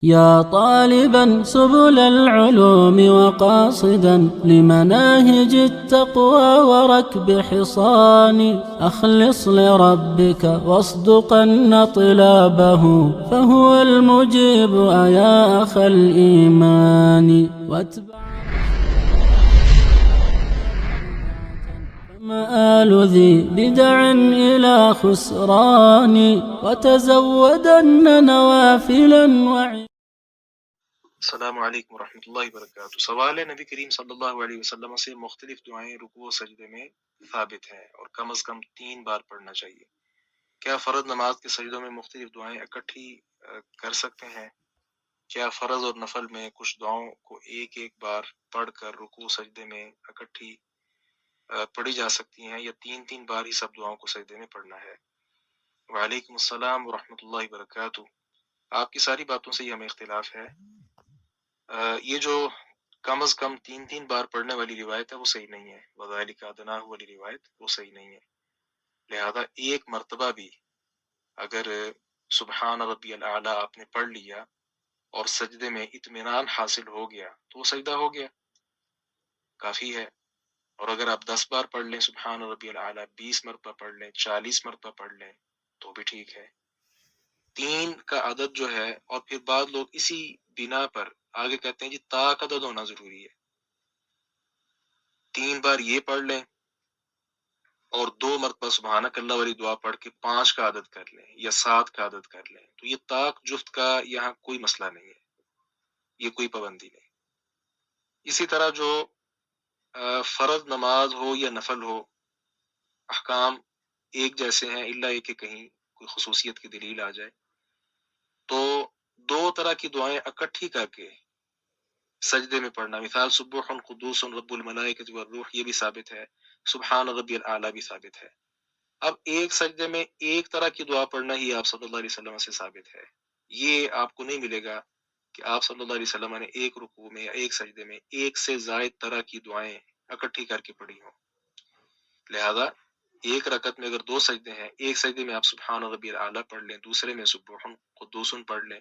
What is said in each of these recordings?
يا طالبا سبل العلوم وقاصدا لمناهج التقوى وركب حصان أخلص لربك واصدقن طلابه فهو المجيب يا أخ الإيمان واتبع مآل ذي بدع إلى خسران وتزودن نوافلا السلام علیکم ورحمۃ اللہ وبرکاتہ۔ سوال ہے، نبی کریم صلی اللہ علیہ وسلم سے مختلف دعائیں رکوع و سجدے میں ثابت ہیں اور کم از کم 3 بار پڑھنا چاہیے۔ کیا فرض نماز کے سجدوں میں مختلف دعائیں اکٹھی کر سکتے ہیں؟ کیا فرض اور نفل میں کچھ دعاؤں کو ایک ایک بار پڑھ کر رکوع سجدے میں اکٹھی پڑھی جا سکتی ہیں یا 3 بار ہی سب دعاؤں کو سجدے میں پڑھنا ہے؟ وعلیکم السلام ورحمۃ اللہ وبرکاتہ۔ آپ کی ساری باتوں سے یہ ہمیں اختلاف ہے۔ یہ جو کم از کم 3 بار پڑھنے والی روایت ہے وہ صحیح نہیں ہے، وذالک ادناہ والی روایت وہ صحیح نہیں ہے۔ لہذا ایک مرتبہ بھی اگر سبحان ربی الاعلیٰ آپ نے پڑھ لیا اور سجدے میں اطمینان حاصل ہو گیا تو وہ سجدہ ہو گیا، کافی ہے۔ اور اگر آپ 10 بار پڑھ لیں سبحان ربی الاعلیٰ، 20 مرتبہ پڑھ لیں، 40 مرتبہ پڑھ لیں تو بھی ٹھیک ہے۔ 3 کا عدد جو ہے، اور پھر بعض لوگ اسی بنا پر آگے کہتے ہیں جی تا کا عدد ہونا ضروری ہے، 3 بار یہ پڑھ لیں اور 2 مرتبہ سبحانک اللہ والی دعا پڑھ کے 5 کا عدد کر لیں یا 7 کا عدد کر لیں، تو یہ تاک جفت کا یہاں کوئی مسئلہ نہیں ہے، یہ کوئی پابندی نہیں۔ اسی طرح جو فرض نماز ہو یا نفل ہو، احکام ایک جیسے ہیں الا یہ کہ کہیں کوئی خصوصیت کی دلیل آ جائے، تو 2 طرح کی دعائیں اکٹھی کر کے سجدے میں پڑھنا، مثال سبح قدوس رب الملائکۃ والروح، یہ بھی ثابت ہے، سبحان ربی الاعلیٰ بھی ثابت ہے۔ اب ایک سجدے میں ایک طرح کی دعا پڑھنا ہی آپ صلی اللہ علیہ وسلم سے ثابت ہے، یہ آپ کو نہیں ملے گا کہ آپ صلی اللہ علیہ وسلم نے ایک رکوع میں یا ایک سجدے میں ایک سے زائد طرح کی دعائیں اکٹھی کر کے پڑھی ہوں۔ لہذا ایک رکعت میں اگر 2 سجدے ہیں، ایک سجدے میں آپ سبحان ربی الاعلیٰ پڑھ لیں، دوسرے میں سبح قدوس پڑھ لیں،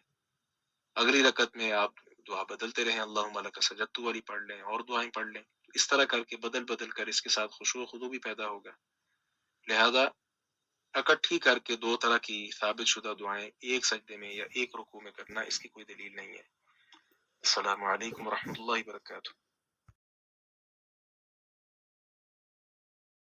اگلی رکعت میں آپ دعا بدلتے رہیں، اللہم لک سجدت والی پڑھ لیں اور دعائیں پڑھ لیں، اس طرح کر کے بدل کر اس کے ساتھ خشوع و خضوع بھی پیدا ہوگا۔ لہذا اکٹھی کر کے 2 طرح کی ثابت شدہ دعائیں ایک سجدے میں یا ایک رکوع میں کرنا، اس کی کوئی دلیل نہیں ہے۔ السلام علیکم ورحمۃ اللہ وبرکاتہ۔